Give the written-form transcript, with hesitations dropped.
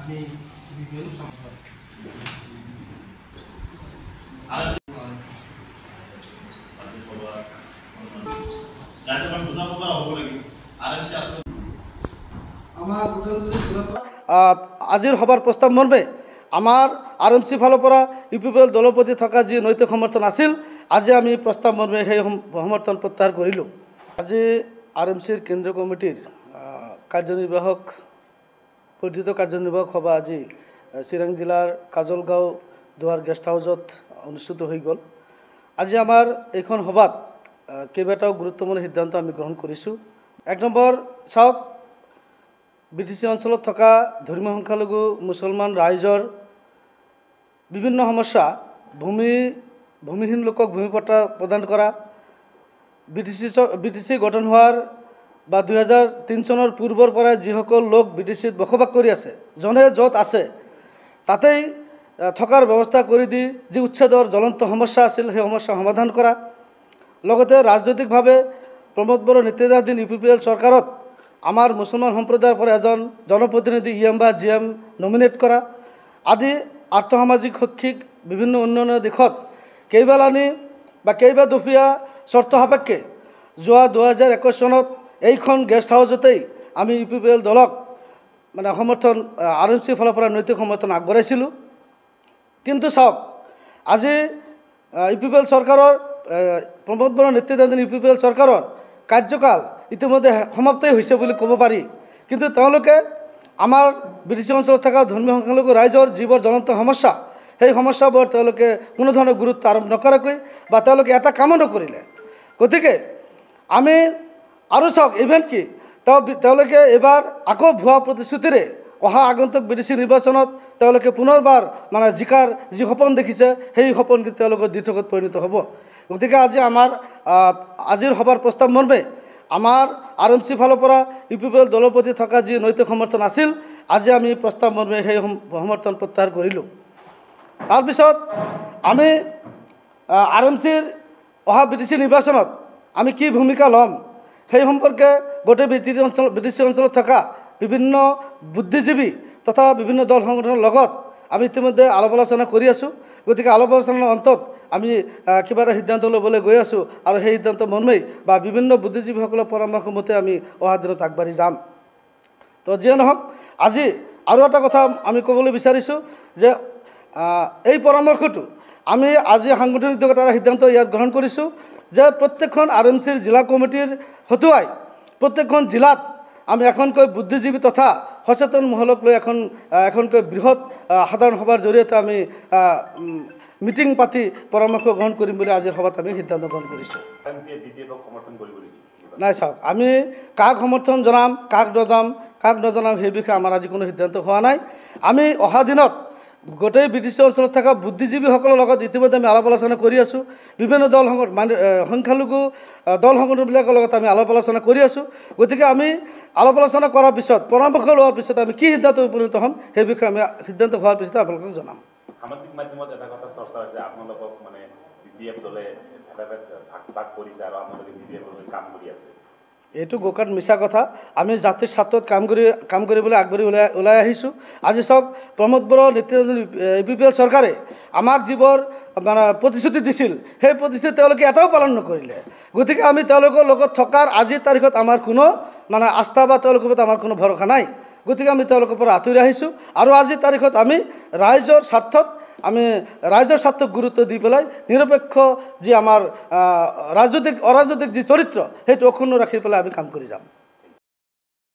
আমি বিভিন্ন সমস্যা আজিৰ সভাৰ প্ৰস্তাৱ মৰ্মে আমাৰ RMC ফালৰ পৰা UPPL দলৰ প্ৰতি থকা যি নৈতিক সমৰ্থন আছিল আজি আমি প্ৰস্তাৱ মৰ্মে সেই সমৰ্থন প্ৰত্যাহাৰ কৰিলোঁ। আজি RMCৰ কেন্দ্ৰীয় কমিটিৰ কাৰ্যনিৰ্বাহক বৰ্ধিত কাৰ্যনিৰ্বাহক সভা আজি চিৰাং জিলাৰ কাজলগাঁও দুৱাৰ গেষ্ট হাউচত অনুষ্ঠিত হৈ গ'ল। আজি আমাৰ এইখন সভাত কেইবাটাও গুৰুত্বপূৰ্ণ সিদ্ধান্ত আমি গ্ৰহণ কৰিছোঁ। এক নম্বৰ চাওক, BTC অঞ্চলত থকা ধৰ্মীয় সংখ্যালঘু মুছলমান ৰাইজৰ বিভিন্ন সমস্যা, ভূমিহীন লোকক ভূমিপট্টা প্ৰদান কৰা, BTC গঠন হোৱাৰ বা 2003 চনৰ পূৰ্বৰ পৰা যিসকল লোক BTCত বসবাস কৰি আছে, জনে য'ত আছে তাতেই থকাৰ ব্যৱস্থা কৰি দি যি উচ্ছেদৰ জ্বলন্ত সমস্যা আছিল সেই সমস্যা সমাধান কৰা, লগতে ৰাজনৈতিকভাৱে প্ৰমোদ বড়ো নেতৃত্বাধীন UPPL চৰকাৰত আমাৰ মুছলমান সম্প্ৰদায়ৰ পৰা এজন জনপ্ৰতিনিধি EM বা GM নমিনেট কৰা আদি আৰ্থসামাজিক শৈক্ষিক বিভিন্ন উন্নয়নৰ দিশত কেইবালানি বা কেইবাদফীয়া চৰ্ত সাপেক্ষে যোৱা 2021 চনত এইখন গেষ্ট হাউচতেই আমি UPPL দলক সমৰ্থন RMC ফালৰ পৰা নৈতিক সমৰ্থন আগবঢ়াইছিলোঁ। কিন্তু চাওক, আজি UPPL চৰকাৰৰ প্ৰমোদ বড়ো নেতৃত্বাধীন UPPL চৰকাৰৰ কাৰ্যকাল ইতিমধ্যে সমাপ্তই হৈছে বুলি ক'ব পাৰি। কিন্তু তেওঁলোকে আমাৰ BTC অঞ্চলত থকা ধৰ্মীয় সংখ্যালঘু ৰাইজৰ যিবোৰ জ্বলন্ত সমস্যা, সেই সমস্যাবোৰ তেওঁলোকে কোনো ধৰণৰ গুৰুত্ব আৰোপ নকৰাকৈ বা তেওঁলোকে এটা কামো নকৰিলে। গতিকে আমি আৰু চাওক, ইভেণ্ট কি তেওঁলোকে এইবাৰ আকৌ ভুৱা প্ৰতিশ্ৰুতিৰে অহা আগন্তুক BTC নিৰ্বাচনত তেওঁলোকে পুনৰবাৰ জিকাৰ যি সপোন দেখিছে সেই সপোন কিন্তু তেওঁলোকৰ দিঠকত পৰিণত হ'ব। গতিকে আজিৰ সভাৰ প্ৰস্তাৱ মৰ্মে আমাৰ RMC ফালৰ পৰা UPPL দলৰ প্ৰতি থকা যি নৈতিক সমৰ্থন আছিল আজি আমি প্ৰস্তাৱ মৰ্মে সেই সমৰ্থন প্ৰত্যাহাৰ কৰিলোঁ। তাৰপিছত আমি RMCৰ অহা BTC নিৰ্বাচনত আমি কি ভূমিকা ল'ম সেই সম্পৰ্কে গোটেই BTC অঞ্চলত থকা বিভিন্ন বুদ্ধিজীৱী তথা বিভিন্ন দল সংগঠনৰ লগত আমি ইতিমধ্যে আলাপ আলোচনা কৰি আছোঁ। গতিকে আলাপ আলোচনাৰ অন্তত আমি কিবা এটা সিদ্ধান্ত ল'বলৈ গৈ আছোঁ আৰু সেই সিদ্ধান্ত মৰ্মেই বা বিভিন্ন বুদ্ধিজীৱীসকলৰ পৰামৰ্শ মতে আমি অহা দিনত আগবাঢ়ি যাম। তো যিয়ে নহওক, আজি আৰু এটা কথা আমি ক'বলৈ বিচাৰিছোঁ যে এই পৰামৰ্শটো আমি আজি সাংগঠনিক দিশত এটা সিদ্ধান্ত ইয়াত গ্ৰহণ কৰিছোঁ যে প্ৰত্যেকখন RMCৰ জিলা কমিটিৰ হতুৱাই প্ৰত্যেকখন জিলাত আমি এখনকৈ বুদ্ধিজীৱী তথা সচেতন মহলক লৈ এখনকৈ বৃহৎ সাধাৰণ সভাৰ জৰিয়তে আমি মিটিং পাতি পৰামৰ্শ গ্ৰহণ কৰিম বুলি আজিৰ সভাত আমি সিদ্ধান্ত গ্ৰহণ কৰিছোঁ। নাই চাওক, আমি কাক সমৰ্থন জনাম কাক নজনাম সেই বিষয়ে আমাৰ আজি কোনো সিদ্ধান্ত হোৱা নাই। আমি অহা দিনত গোটেই BTC অঞ্চলত থকা বুদ্ধিজীৱীসকলৰ লগত ইতিমধ্যে আমি আলাপ আলোচনা কৰি আছোঁ। বিভিন্ন দল সংখ্যালঘু দল সংগঠনবিলাকৰ লগত আমি আলাপ আলোচনা কৰি আছোঁ। গতিকে আমি আলাপ আলোচনা কৰাৰ পিছত পৰামৰ্শ লোৱাৰ পিছত আমি কি সিদ্ধান্ত উপনীত হ'ম সেই বিষয়ে আমি সিদ্ধান্ত হোৱাৰ পিছতে আপোনালোকক জনাম। সামাজিক মাধ্যমত এটা কথা চৰ্চা হৈছে, আপোনালোকক BPF দলে ভাগ কৰিছে আৰু আপোনালোকে BPF লৈ কাম কৰি আছে। এইটো গোকাত মিছা কথা। আমি জাতিৰ স্বাৰ্থত কাম কৰিবলৈ আগবাঢ়ি ওলাই আহিছোঁ। আজি চাওক, প্ৰমোদ বড়ো নেতৃত্বাধীন UPPL চৰকাৰে আমাক যিবোৰ প্ৰতিশ্ৰুতি দিছিল সেই প্ৰতিশ্ৰুতি তেওঁলোকে এটাও পালন নকৰিলে। গতিকে আমি তেওঁলোকৰ লগত থকাৰ আজিৰ তাৰিখত আমাৰ কোনো আস্থা বা তেওঁলোকৰ প্ৰতি আমাৰ কোনো ভৰসা নাই। গতিকে আমি তেওঁলোকৰ পৰা আঁতৰি আহিছোঁ আৰু আজিৰ তাৰিখত আমি ৰাইজৰ স্বাৰ্থক গুৰুত্ব দি পেলাই নিৰপেক্ষ যি আমাৰ অৰাজনৈতিক যি চৰিত্ৰ সেইটো অক্ষুণ্ণ ৰাখি পেলাই আমি কাম কৰি যাম।